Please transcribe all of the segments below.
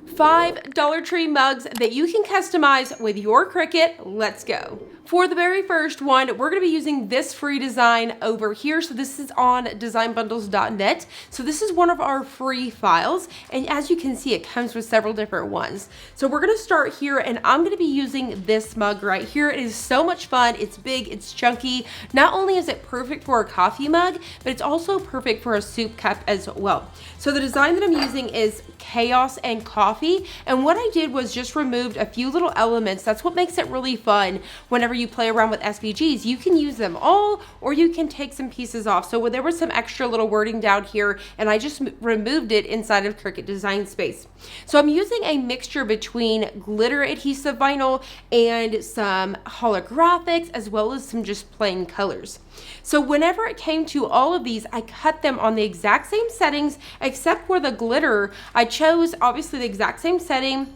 5 Dollar Tree mugs that you can customize with your Cricut. Let's go. For the very first one, we're going to be using this free design over here. So this is on designbundles.net. So this is one of our free files. And as you can see, it comes with several different ones. So we're going to start here, and I'm going to be using this mug right here. It is so much fun. It's big, it's chunky. Not only is it perfect for a coffee mug, but it's also perfect for a soup cup as well. So the design that I'm using is Chaos and Coffee. And what I did was just removed a few little elements. That's what makes it really fun whenever you play around with SVGs. You can use them all, or you can take some pieces off. So there was some extra little wording down here, and I just removed it inside of Cricut Design Space. So I'm using a mixture between glitter adhesive vinyl and some holographics, as well as some just plain colors. So whenever it came to all of these, I cut them on the exact same settings, except for the glitter. I chose obviously the exact same setting.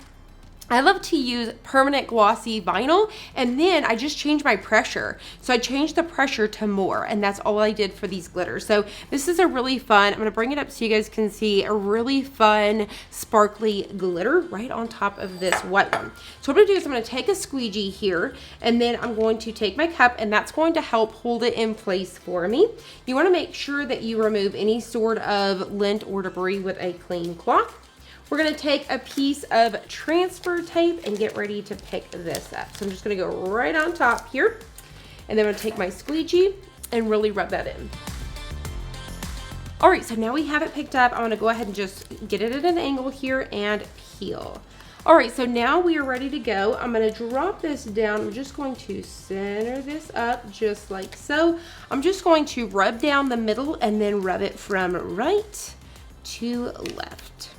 I love to use permanent glossy vinyl, and then I just changed my pressure. So I changed the pressure to more, and that's all I did for these glitters. So this is a really fun, I'm gonna bring it up so you guys can see, a really fun sparkly glitter right on top of this white one. So what I'm gonna do is I'm gonna take a squeegee here, and then I'm going to take my cup, and that's going to help hold it in place for me. You wanna make sure that you remove any sort of lint or debris with a clean cloth. We're gonna take a piece of transfer tape and get ready to pick this up. So I'm just gonna go right on top here, and then I'm gonna take my squeegee and really rub that in. All right, so now we have it picked up. I'm gonna go ahead and just get it at an angle here and peel. All right, so now we are ready to go. I'm gonna drop this down. I'm just going to center this up just like so. I'm just going to rub down the middle and then rub it from right to left.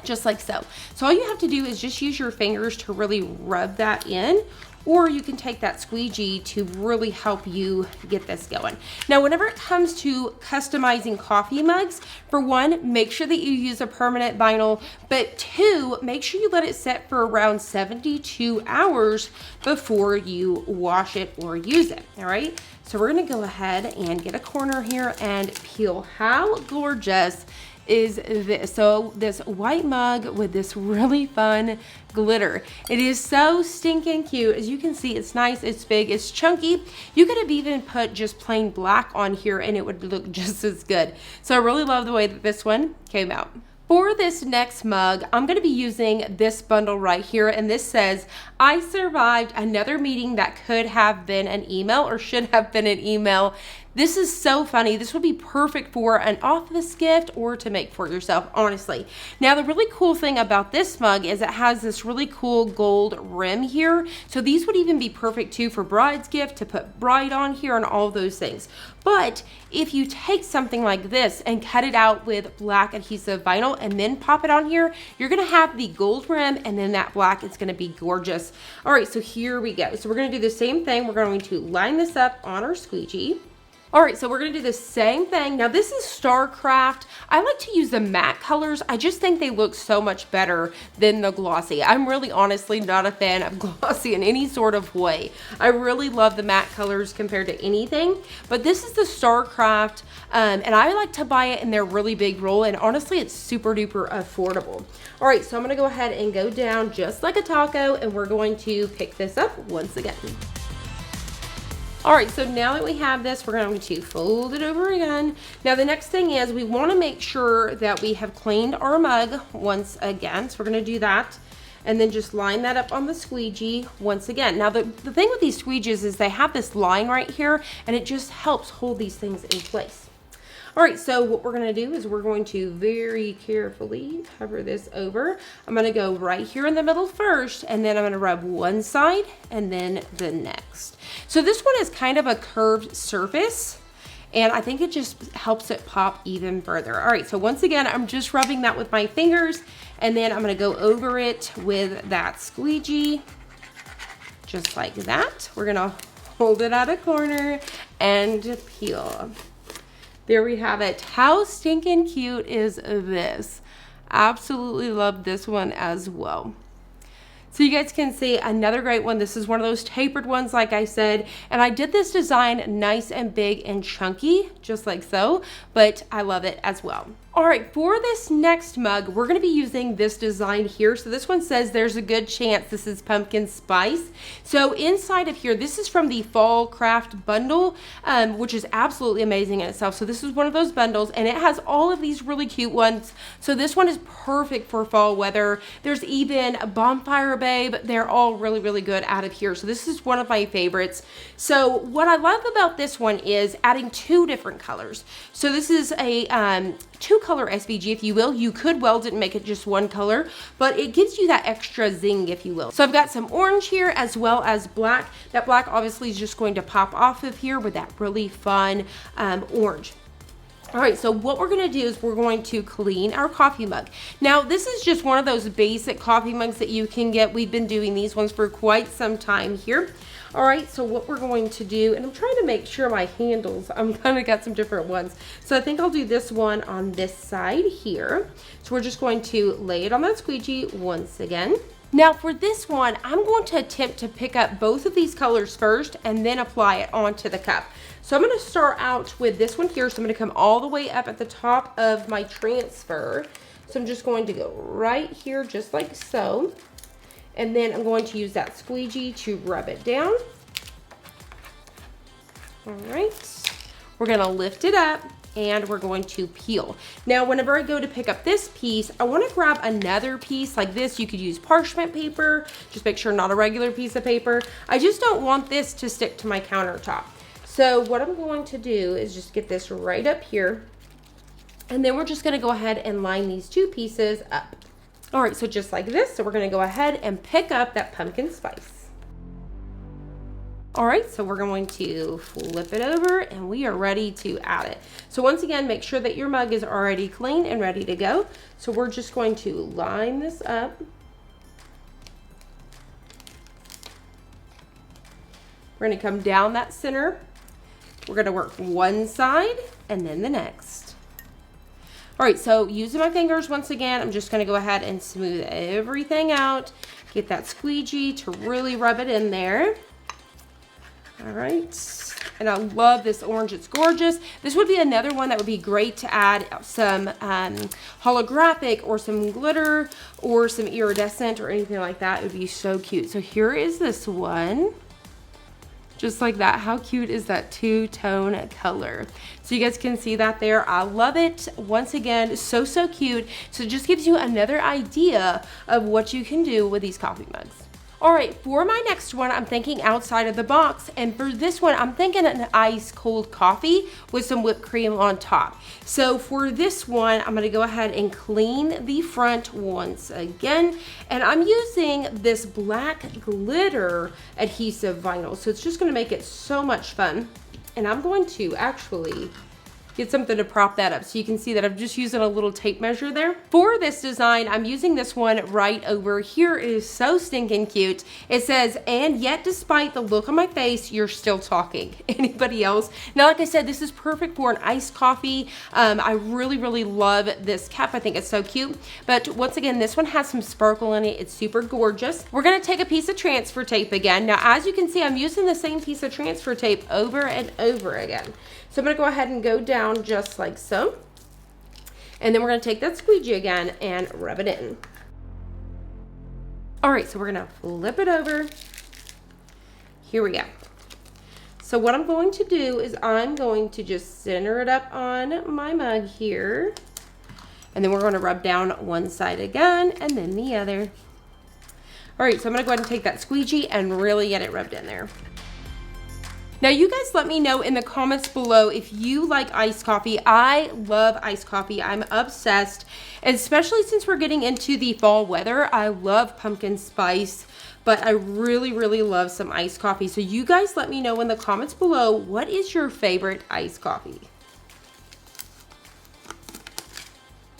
Just like so. So all you have to do is just use your fingers to really rub that in, or you can take that squeegee to really help you get this going. Now, whenever it comes to customizing coffee mugs, for one, make sure that you use a permanent vinyl, but two, make sure you let it set for around 72 hours before you wash it or use it, all right? So we're gonna go ahead and get a corner here and peel. How gorgeous is this? So this white mug with this really fun glitter. It is so stinking cute. As you can see, it's nice, it's big, it's chunky. You could have even put just plain black on here and it would look just as good. So I really love the way that this one came out. For this next mug, I'm going to be using this bundle right here, and this says, I survived another meeting that could have been an email or should have been an email. This is so funny. This would be perfect for an office gift or to make for yourself, honestly. Now, the really cool thing about this mug is it has this really cool gold rim here. So these would even be perfect too for bride's gift, to put bride on here and all those things. But if you take something like this and cut it out with black adhesive vinyl and then pop it on here, you're gonna have the gold rim and then that black is gonna be gorgeous. All right, so here we go. So we're gonna do the same thing. We're going to line this up on our squeegee. All right, so we're gonna do the same thing. Now this is Starcraft. I like to use the matte colors. I just think they look so much better than the glossy. I'm really honestly not a fan of glossy in any sort of way. I really love the matte colors compared to anything, but this is the Starcraft, and I like to buy it in their really big roll, and honestly, it's super duper affordable. All right, so I'm gonna go ahead and go down just like a taco, and we're going to pick this up once again. All right, so now that we have this, we're going to fold it over again. Now the next thing is we want to make sure that we have cleaned our mug once again. So we're going to do that and then just line that up on the squeegee once again. Now the thing with these squeegees is they have this line right here, and it just helps hold these things in place. All right, so what we're gonna do is we're going to very carefully cover this over. I'm gonna go right here in the middle first, and then I'm gonna rub one side and then the next. So this one is kind of a curved surface, and I think it just helps it pop even further. All right, so once again, I'm just rubbing that with my fingers, and then I'm gonna go over it with that squeegee, just like that. We're gonna hold it at a corner and peel. There we have it. How stinking cute is this? Absolutely love this one as well. So you guys can see another great one. This is one of those tapered ones, like I said, and I did this design nice and big and chunky, just like so, but I love it as well. All right, for this next mug, we're gonna be using this design here. So this one says there's a good chance this is pumpkin spice. So inside of here, this is from the Fall Craft bundle, which is absolutely amazing in itself. So this is one of those bundles, and it has all of these really cute ones. So this one is perfect for fall weather. There's even a Bonfire Babe. They're all really, really good out of here. So this is one of my favorites. So what I love about this one is adding two different colors. So this is a two color SVG, if you will. You could weld it and make it just one color, but it gives you that extra zing, if you will. So I've got some orange here as well as black. That black obviously is just going to pop off of here with that really fun orange. All right, so what we're gonna do is we're going to clean our coffee mug. Now, this is just one of those basic coffee mugs that you can get. We've been doing these ones for quite some time here. All right, so what we're going to do, and I'm trying to make sure my handles, I'm kind of got some different ones. So I think I'll do this one on this side here. So we're just going to lay it on that squeegee once again. Now for this one, I'm going to attempt to pick up both of these colors first and then apply it onto the cup. So I'm gonna start out with this one here. So I'm gonna come all the way up at the top of my transfer. So I'm just going to go right here, just like so. And then I'm going to use that squeegee to rub it down. All right, we're gonna lift it up and we're going to peel. Now, whenever I go to pick up this piece, I wanna grab another piece like this. You could use parchment paper, just make sure not a regular piece of paper. I just don't want this to stick to my countertop. So what I'm going to do is just get this right up here, and then we're just gonna go ahead and line these two pieces up. All right, so just like this, so we're gonna go ahead and pick up that pumpkin spice. All right, so we're going to flip it over and we are ready to add it. So once again, make sure that your mug is already clean and ready to go. So we're just going to line this up. We're gonna come down that center. We're gonna work one side and then the next. All right, so using my fingers once again, I'm just gonna go ahead and smooth everything out, get that squeegee to really rub it in there. All right, and I love this orange, it's gorgeous. This would be another one that would be great to add some holographic or some glitter or some iridescent or anything like that. It would be so cute. So here is this one. Just like that. How cute is that two-tone color? So you guys can see that there. I love it. Once again, so, so cute. So it just gives you another idea of what you can do with these coffee mugs. All right, for my next one, I'm thinking outside of the box. And for this one, I'm thinking an ice cold coffee with some whipped cream on top. So for this one, I'm gonna go ahead and clean the front once again. And I'm using this black glitter adhesive vinyl. So it's just gonna make it so much fun. And I'm going to actually get something to prop that up so you can see that I'm just using a little tape measure there. For this design, I'm using this one right over here. It is so stinking cute. It says, and yet despite the look on my face, you're still talking. Anybody else? Now, like I said, this is perfect for an iced coffee. I really, really love this cup. I think it's so cute. But once again, this one has some sparkle in it. It's super gorgeous. We're gonna take a piece of transfer tape again. Now, as you can see, I'm using the same piece of transfer tape over and over again. So I'm gonna go ahead and go down just like so. And then we're gonna take that squeegee again and rub it in. All right, so we're gonna flip it over. Here we go. So what I'm going to do is I'm going to just center it up on my mug here. And then we're gonna rub down one side again and then the other. All right, so I'm gonna go ahead and take that squeegee and really get it rubbed in there. Now you guys let me know in the comments below if you like iced coffee. I love iced coffee. I'm obsessed, and especially since we're getting into the fall weather. I love pumpkin spice, but I really, really love some iced coffee. So you guys let me know in the comments below, what is your favorite iced coffee?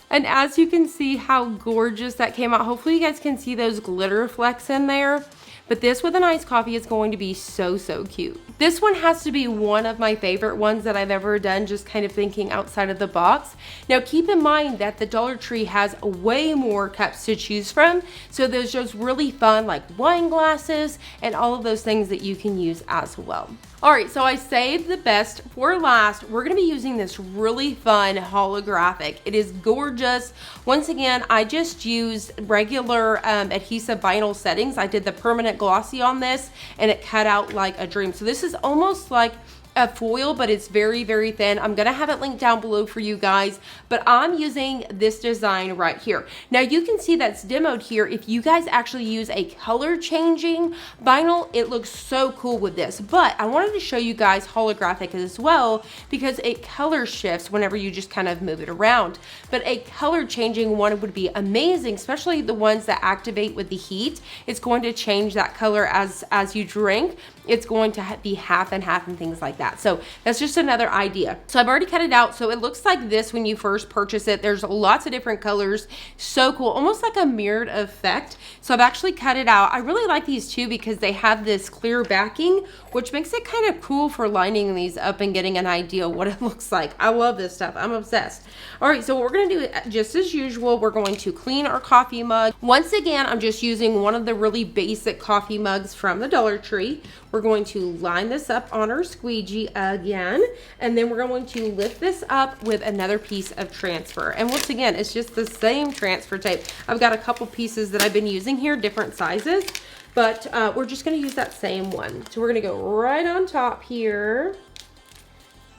And as you can see how gorgeous that came out, hopefully you guys can see those glitter flecks in there. But this with an iced coffee is going to be so, so cute. This one has to be one of my favorite ones that I've ever done, just kind of thinking outside of the box. Now keep in mind that the Dollar Tree has way more cups to choose from. So there's just really fun like wine glasses and all of those things that you can use as well. All right, so I saved the best for last. We're gonna be using this really fun holographic. It is gorgeous. Once again, I just used regular adhesive vinyl settings. I did the permanent glossy on this and it cut out like a dream. So this is almost like a foil, but it's very, very thin. I'm gonna have it linked down below for you guys, but I'm using this design right here. Now you can see that's demoed here. If you guys actually use a color changing vinyl, it looks so cool with this, but I wanted to show you guys holographic as well because it color shifts whenever you just kind of move it around. But a color changing one would be amazing, especially the ones that activate with the heat. It's going to change that color as you drink. It's going to be half and half and things like that. So that's just another idea. So I've already cut it out. So it looks like this when you first purchase it. There's lots of different colors. So cool, almost like a mirrored effect. So I've actually cut it out. I really like these too because they have this clear backing, which makes it kind of cool for lining these up and getting an idea what it looks like. I love this stuff. I'm obsessed. All right, so what we're gonna do, just as usual, we're going to clean our coffee mug. Once again, I'm just using one of the really basic coffee mugs from the Dollar Tree. We're going to line this up on our squeegee again, and then we're going to lift this up with another piece of transfer. And once again, it's just the same transfer tape. I've got a couple pieces that I've been using here, different sizes, but we're just gonna use that same one. So we're gonna go right on top here,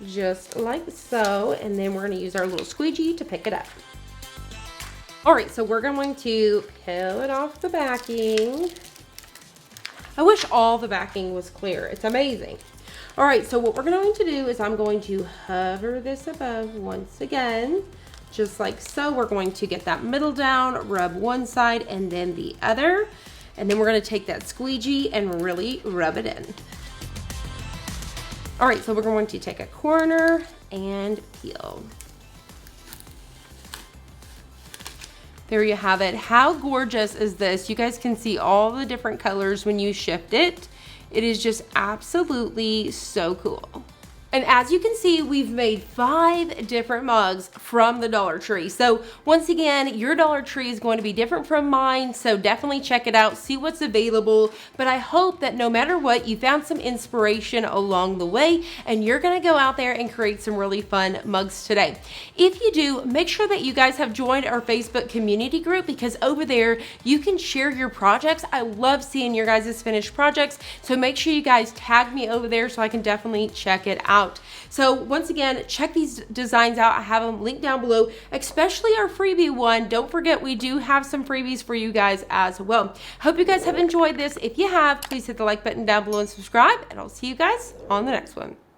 just like so, and then we're gonna use our little squeegee to pick it up. All right, so we're going to peel it off the backing. I wish all the backing was clear. It's amazing. All right, so what we're going to do is I'm going to hover this above once again, just like so. We're going to get that middle down, rub one side and then the other, and then we're going to take that squeegee and really rub it in. All right, so we're going to take a corner and peel. There you have it. How gorgeous is this? You guys can see all the different colors when you shift it. It is just absolutely so cool. And as you can see, we've made 5 different mugs from the Dollar Tree. So once again, your Dollar Tree is going to be different from mine. So definitely check it out, see what's available. But I hope that no matter what, you found some inspiration along the way and you're gonna go out there and create some really fun mugs today. If you do, make sure that you guys have joined our Facebook community group because over there, you can share your projects. I love seeing your guys' finished projects. So make sure you guys tag me over there so I can definitely check it out. So once again, check these designs out. I have them linked down below, especially our freebie one. Don't forget, we do have some freebies for you guys as well. Hope you guys have enjoyed this. If you have, please hit the like button down below and subscribe, and I'll see you guys on the next one.